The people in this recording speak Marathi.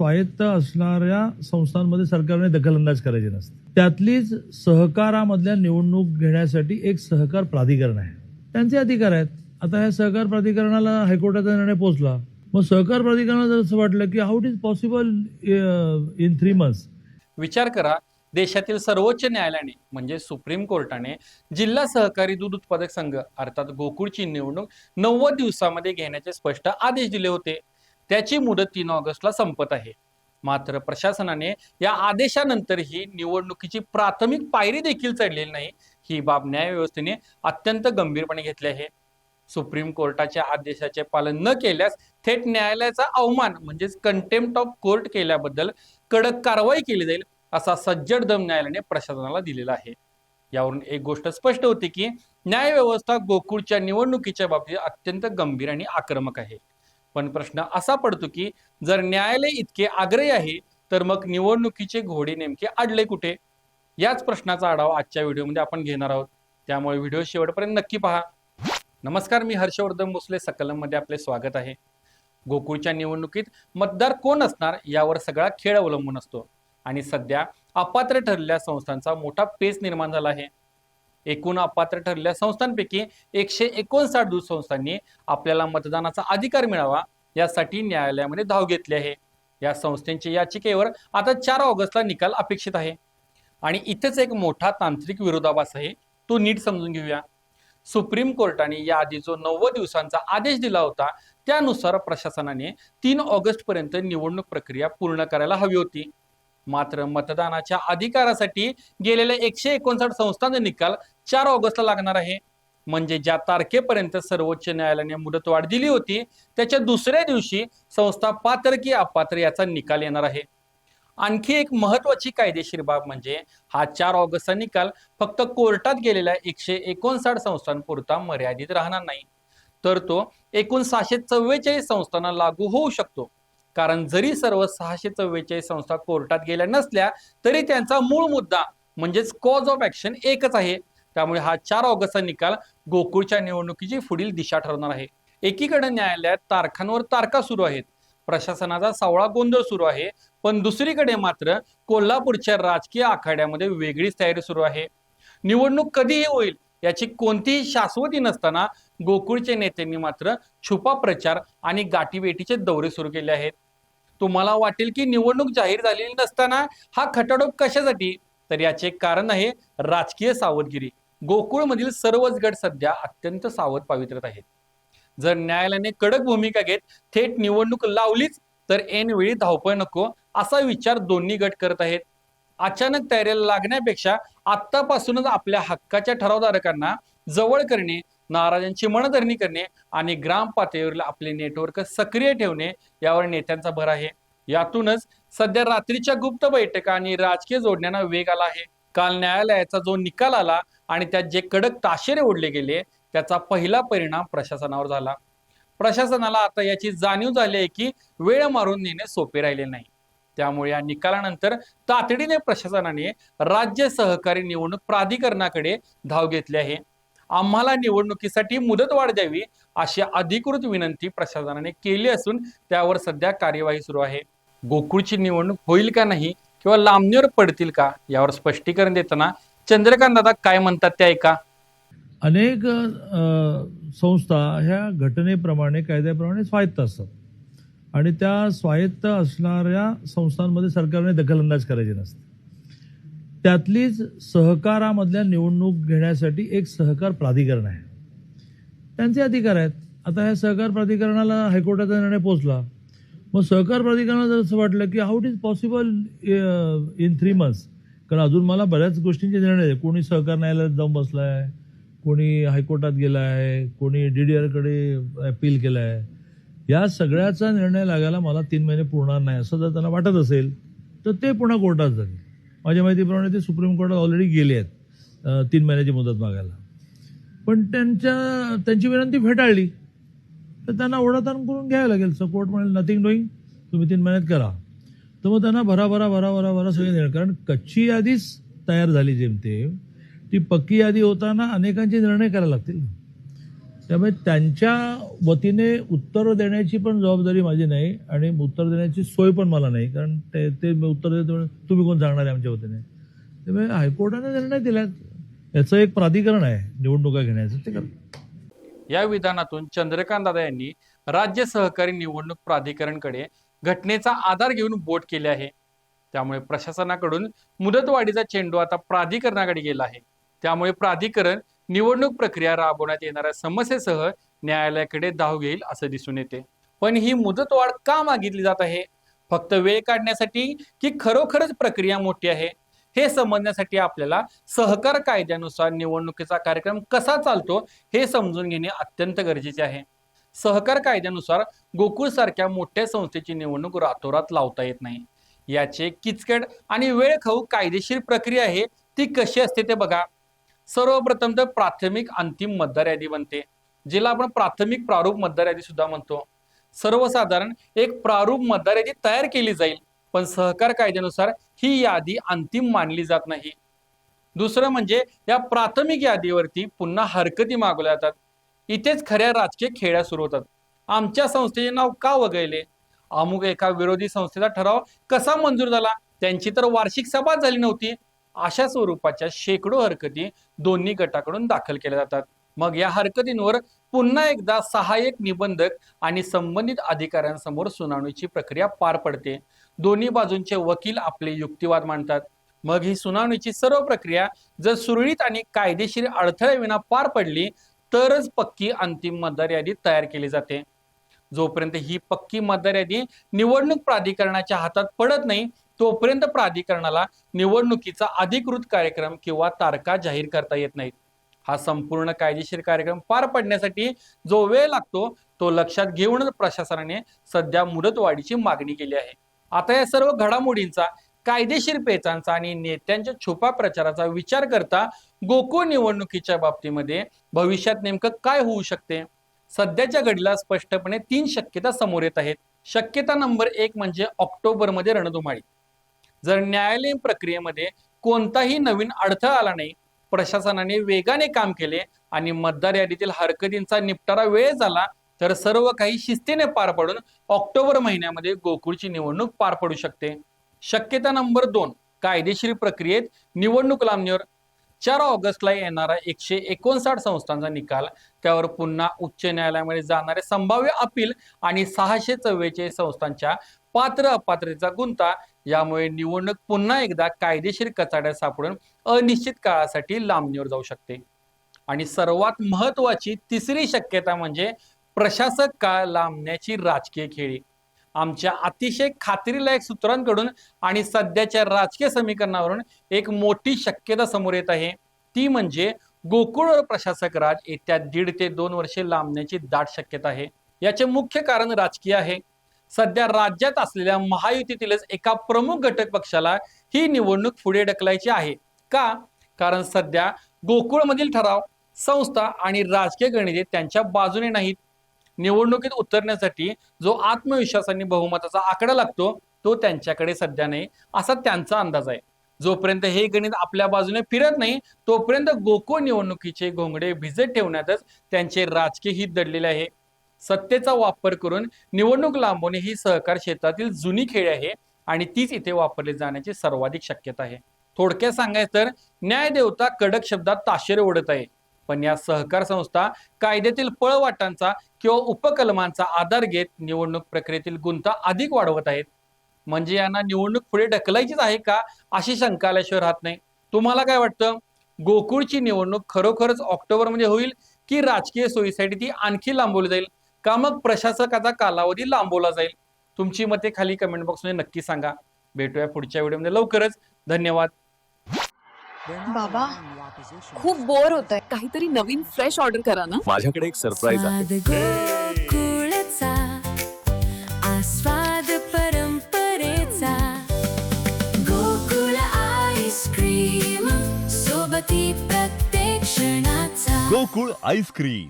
स्वायत्त असणाऱ्या संस्थांमध्ये सरकारने दखलंदाज करायचे नसते. त्यातलीच सहकारामधल्या निवडणूक घेण्यासाठी एक सहकार प्राधिकरण आहे, त्यांचे अधिकार आहेत. आता ह्या सहकार प्राधिकरणाला हायकोर्टाचा निर्णय पोहोचला, मग सहकार प्राधिकरणाला जर असं वाटलं की how it is possible in 3 months. विचार करा, देशातील सर्वोच्च न्यायालयाने म्हणजे सुप्रीम कोर्टाने जिल्हा सहकारी दूध उत्पादक संघ अर्थात गोकुळची निवडणूक 90 दिवसामध्ये घेण्याचे स्पष्ट आदेश दिले होते. त्याची मुदत 3 ऑगस्टला संपत आहे. मात्र प्रशासनाने या आदेशानंतरही निवडणुकीची प्राथमिक पायरी देखील चढलेली नाही. ही बाब न्यायव्यवस्थेने अत्यंत गंभीरपणे घेतली आहे. सुप्रीम कोर्टाच्या आदेशाचे पालन न केल्यास थेट न्यायालयाचा अवमान म्हणजेच कंटेम्प्ट ऑफ कोर्ट केल्याबद्दल कडक कारवाई केली जाईल असा सज्जड दम न्यायालयाने प्रशासनाला दिलेला आहे. यावरून एक गोष्ट स्पष्ट होते की न्यायव्यवस्था गोकुळच्या निवडणुकीच्या बाबतीत अत्यंत गंभीर आणि आक्रमक आहे. पण प्रश्न असा पडतो की जर न्यायालय इतके आग्रही आहे तर मग निवडणुकीचे घोडे नेमके अडले कुठे? याच प्रश्नाचा आढावा आजच्या व्हिडिओमध्ये आपण घेणार आहोत. त्यामुळे व्हिडिओ शेवटपर्यंत नक्की पहा. नमस्कार, मी हर्षवर्धन भोसले, सकलममध्ये आपले स्वागत आहे. गोकुळच्या निवडणुकीत मतदार कोण असणार यावर सगळा खेळ अवलंबून असतो आणि सध्या अपात्र ठरलेल्या संस्थांचा मोठा पेच निर्माण झाला आहे. एकूण अपात्र ठरलेल्या संस्थांपैकी 159 दूध संस्थांनी आपल्याला मतदानाचा अधिकार मिळावा यासाठी न्यायालयामध्ये धाव घेतली आहे. या संस्थांच्या याचिकेवर आता 4 ऑगस्टला निकाल अपेक्षित आहे. आणि इथेच एक मोठा तांत्रिक विरोधाभास आहे, तो नीट समजून घेऊया. सुप्रीम कोर्टाने याआधी जो 90 दिवसांचा आदेश दिला होता त्यानुसार प्रशासनाने 3 ऑगस्ट पर्यंत निवडणूक प्रक्रिया पूर्ण करायला हवी होती. मात्र मतदानाच्या अधिकारासाठी गेलेल्या 159 संस्थांचा निकाल 4 ऑगस्टला लागणार आहे. म्हणजे ज्या तारखेपर्यंत सर्वोच्च न्यायालयाने मुदतवाढ दिली होती त्याच्या दुसऱ्या दिवशी संस्था पात्र की अपात्र याचा निकाल येणार आहे. आणखी एक महत्वाची कायदेशीर बाब म्हणजे हा 4 ऑगस्टचा निकाल फक्त कोर्टात गेलेल्या 159 संस्थांपुरता मर्यादित राहणार नाही, तर तो एकूण 644 संस्थांना लागू होऊ शकतो. कारण जरी सर्व 644 संस्था कोर्टात गेल्या नसल्या तरी त्यांचा मूळ मुद्दा म्हणजेच कॉज ऑफ ऍक्शन एकच आहे. त्यामुळे हा 4 ऑगस्टचा निकाल गोकुळच्या निवडणुकीची पुढील दिशा ठरवणार आहे. एकीकडे न्यायालयात तारखांवर तारखा सुरू आहेत, प्रशासनाचा सावळा गोंधळ सुरू आहे, पण दुसरीकडे मात्र कोल्हापूरच्या राजकीय आखाड्यामध्ये वेगळीच तयारी सुरू आहे. निवडणूक कधीही होईल याची कोणतीही शाश्वती नसताना गोकुळचे नेत्यांनी मात्र छुपा प्रचार आणि गाठीभेटीचे दौरे सुरू केले आहेत. तुम्हाला वाटेल की निवडणूक जाहीर झालेली नसताना हा खटाटोप कशासाठी? तर याचे कारण आहे राजकीय सावधगिरी. गोकुळमधील सर्वच गट सध्या अत्यंत सावध पावित्र्यात आहेत. जर न्यायालयाने कडक भूमिका घेत थेट निवडणूक लावलीच तर ऐनवेळी धावपळ नको असा विचार दोन्ही गट करत आहेत. अचानक तयारीला लागण्यापेक्षा आत्तापासूनच आपल्या हक्काच्या ठरावधारकांना जवळ करणे, नाराजांची मनधरणी करणे आणि ग्राम पातळीवर आपले नेटवर्क सक्रिय ठेवणे यावर नेत्यांचा भर आहे. यातूनच सध्या रात्रीच्या गुप्त बैठका आणि राजकीय जोडण्यांना वेग आला आहे. काल न्यायालयाचा जो निकाल आला आणि त्यात जे कडक ताशेरे ओढले गेले त्याचा पहिला परिणाम प्रशासनावर झाला. प्रशासनाला आता याची जाणीव झाली आहे की वेळ मारून नेणे सोपे राहिले नाही. त्यामुळे या निकालानंतर तातडीने प्रशासनाने राज्य सहकारी निवडणूक प्राधिकरणाकडे धाव घेतली आहे. आम्हाला निवडणुकीसाठी मुदतवाढ द्यावी अशी अधिकृत विनंती प्रशासनाने केली असून त्यावर सध्या कार्यवाही सुरू आहे. गोकुळची निवडणूक होईल का नाही किंवा लांबणीवर पडतील का यावर स्पष्टीकरण देताना चंद्रकांत दादा काय म्हणतात ते ऐका. अनेक संस्था ह्या घटनेप्रमाणे कायद्याप्रमाणे स्वायत्त असतात आणि त्या स्वायत्त असणाऱ्या संस्थांमध्ये सरकारने दखलंदाज करायचे नसते. त्यातलीच सहकारामधल्या निवडणूक घेण्यासाठी एक सहकार प्राधिकरण आहे, त्यांचे अधिकार आहेत. आता ह्या सहकार प्राधिकरणाला हायकोर्टाचा निर्णय पोहोचला, मग सहकार प्राधिकरणाला जर असं वाटलं की how it is possible in 3 months. कारण अजून मला बऱ्याच गोष्टींचे निर्णय आहे. कोणी सहकार न्यायालयात जाऊन बसलाय, कोणी हायकोर्टात गेला आहे, कोणी DDR अपील केलं आहे. या सगळ्याचा निर्णय लागायला मला 3 महिने पुरणार नाही असं जर त्यांना वाटत असेल तर ते पुन्हा कोर्टात जातील. माझ्या माहितीप्रमाणे ते सुप्रीम कोर्टात ऑलरेडी गेले आहेत 3 महिन्याची मुदत मागायला, पण त्यांची विनंती फेटाळली तर त्यांना ओढाताण करून घ्यावं लागेल. सो कोर्ट म्हणेल नथिंग डुईंग, तुम्ही 3 महिन्यात करा. तर मग त्यांना भरा सगळे निर्णय, कारण कच्ची यादीच तयार झाली जेमतेम, ती पक्की यादी होताना अनेकांचे निर्णय करायला लागतील. त्यामुळे त्यांच्या वतीने उत्तर देण्याची पण जबाबदारी माझी नाही आणि उत्तर देण्याची सोय पण मला नाही, कारण ते उत्तर देतो तुम्ही कोण सांगणार आहे आमच्या वतीने. त्यामुळे हायकोर्टाने निर्णय दिला, याचं एक प्राधिकरण आहे निवडणुका घेण्याचं, ते करतं. या विधानातून चंद्रकांत दादा यांनी राज्य सहकारी निवडणूक प्राधिकरणकडे घटनेचा आधार घेऊन बोट केले आहे. त्यामुळे प्रशासनाकडून मुदतवाढीचा चेंडू आता प्राधिकरणाकडे गेला आहे. त्यामुळे प्राधिकरण निवडणूक प्रक्रिया राबवण्यात येणाऱ्या समस्येसह न्यायालयाकडे धाव घेईल असं दिसून येते. पण ही मुदतवाढ का मागितली जात आहे? फक्त वेळ काढण्यासाठी की खरोखरच प्रक्रिया मोठी आहे? हे समजण्यासाठी आपल्याला सहकार कायद्यानुसार निवडणुकीचा कार्यक्रम कसा चालतो हे समजून घेणे अत्यंत गरजेचे आहे. सहकार कायद्यानुसार गोकुळ सारख्या मोठ्या संस्थेची निवडणूक रातोरात लावता येत नाही. याचे किचकट आणि वेळ खाऊ कायदेशीर प्रक्रिया आहे ती कशी असते ते बघा. सर्वप्रथम तर प्राथमिक अंतिम मतदार यादी बनते, जिला आपण प्राथमिक प्रारूप मतदार यादी सुद्धा म्हणतो. सर्वसाधारण एक प्रारूप मतदार यादी तयार केली जाईल, पण सहकार कायद्यानुसार ही यादी अंतिम मानली जात नाही. दुसरं म्हणजे या प्राथमिक यादीवरती पुन्हा हरकती मागवल्या जातात. इथेच खऱ्या राजकीय खेळ्या सुरू होतात. आमच्या संस्थेचे नाव का वगळले? अमुक एका विरोधी संस्थेचा ठराव कसा मंजूर झाला? त्यांची तर वार्षिक सभा झाली नव्हती. अशा स्वरूपाच्या शेकडो हरकती दोन्ही गटाकडून दाखल केल्या जातात. मग या हरकतींवर पुन्हा एकदा सहाय्यक निबंधक आणि संबंधित अधिकाऱ्यांसमोर सुनावणीची प्रक्रिया पार पडते. दोन्ही बाजूंचे वकील आपले युक्तिवाद मांडतात. मग ही सुनावणीची सर्व प्रक्रिया जर सुरळीत आणि कायदेशीर अडथळ्याविना पार पडली तरच पक्की अंतिम मतदार यादी तयार केली जाते. जोपर्यंत ही पक्की मतदार यादी निवडणूक प्राधिकरणाच्या हातात पडत नाही तोपर्यंत प्राधिकरणाला निवडणुकीचा अधिकृत कार्यक्रम किंवा तारखा जाहीर करता येत नाहीत. हा संपूर्ण कायदेशीर कार्यक्रम पार पडण्यासाठी जो वेळ लागतो तो लक्षात घेऊनच प्रशासनाने सध्या मुदतवाढीची मागणी केली आहे. आता या सर्व घडामोडींचा, कायदेशीर पेचांचा आणि नेत्यांच्या छुपा प्रचाराचा विचार करता गोकुळ निवडणुकीच्या बाबतीमध्ये भविष्यात नेमकं काय होऊ शकते? सध्याच्या घडीला स्पष्टपणे 3 शक्यता समोर येत आहेत. शक्यता नंबर 1 म्हणजे ऑक्टोबरमध्ये रणधुमाळी. जर न्यायालयीन प्रक्रियेमध्ये कोणताही नवीन अडथळा आला नाही, प्रशासनाने वेगाने काम केले आणि मतदार यादीतील हरकतींचा निपटारा वेळ झाला तर सर्व काही शिस्तीने पार पडून ऑक्टोबर महिन्यामध्ये गोकुळची निवडणूक पार पडू शकते. शक्यता नंबर 2, कायदेशीर प्रक्रियेत निवडणूक लांबणीवर. 4 ऑगस्टला येणारा 159 संस्थांचा निकाल, त्यावर पुन्हा उच्च न्यायालयामध्ये जाणारे संभाव्य अपील आणि 644 संस्थांच्या पात्र अपात्रतेचा गुंता, यामुळे निवडणूक पुन्हा एकदा कायदेशीर कचाड्यात सापडून अनिश्चित काळासाठी लांबणीवर जाऊ शकते. आणि सर्वात महत्वाची तिसरी शक्यता म्हणजे प्रशासक काळ लांबण्याची राजकीय खेळी. आमच्या अतिशय खात्रीलायक सूत्रांकडून आणि सध्याच्या राजकीय समीकरणावरून एक मोठी शक्यता समोर येत आहे. ती म्हणजे गोकुळवर प्रशासक राज येत्या 1.5 ते 2 वर्षे लांबण्याची दाट शक्यता आहे. याचे मुख्य कारण राजकीय आहे. सध्या राज्यात असलेल्या महायुतीतीलच एका प्रमुख घटक पक्षाला ही निवडणूक पुढे ढकलायची आहे. का? कारण सध्या गोकुळमधील ठराव, संस्था आणि राजकीय गणिते त्यांच्या बाजूने नाहीत. निवडणुकीत उतरण्यासाठी जो आत्मविश्वास आणि बहुमताचा आकडा लागतो तो त्यांच्याकडे सध्या नाही, असा त्यांचा अंदाज आहे. जोपर्यंत हे गणित आपल्या बाजूने फिरत नाही तोपर्यंत गोकुळ निवडणुकीचे घोंगडे भिजत ठेवण्यातच त्यांचे राजकीय हित दडलेले आहे. सत्तेचा वापर करून निवडणूक लांबवणे ही सहकार क्षेत्रातील जुनी खेळी आहे आणि तीच इथे वापरली जाण्याची सर्वाधिक शक्यता आहे. थोडक्यात सांगायचं तर न्यायदेवता कडक शब्दात ताशेरे ओढत आहे, पण या सहकार संस्था कायद्यातील पळवाटांचा किंवा उपकलमांचा आधार घेत निवडणूक प्रक्रियेतील गुंता अधिक वाढवत आहेत. म्हणजे यांना निवडणूक पुढे ढकलायचीच आहे का अशी शंका आल्याशिवाय राहत नाही. तुम्हाला काय वाटतं? गोकुळची निवडणूक खरोखरच ऑक्टोबरमध्ये होईल की राजकीय सोयीसाठी ती आणखी लांबवली जाईल, का मग प्रशासकाचा कालावधी लांबवला जाईल? तुमची मते खाली कमेंट बॉक्समध्ये नक्की सांगा. भेटूया पुढच्या व्हिडिओमध्ये लवकरच. धन्यवाद. बाबा, खूप बोर होतंय. काहीतरी नवीन फ्रेश ऑर्डर करा ना. माझ्याकडे एक सरप्राईज आहे. गोकुळचा आस्वाद परंपरेचा, गोकुळ आईस्क्रीम सोबती प्रत्येक क्षणाचा. गोकुळ आईस्क्रीम.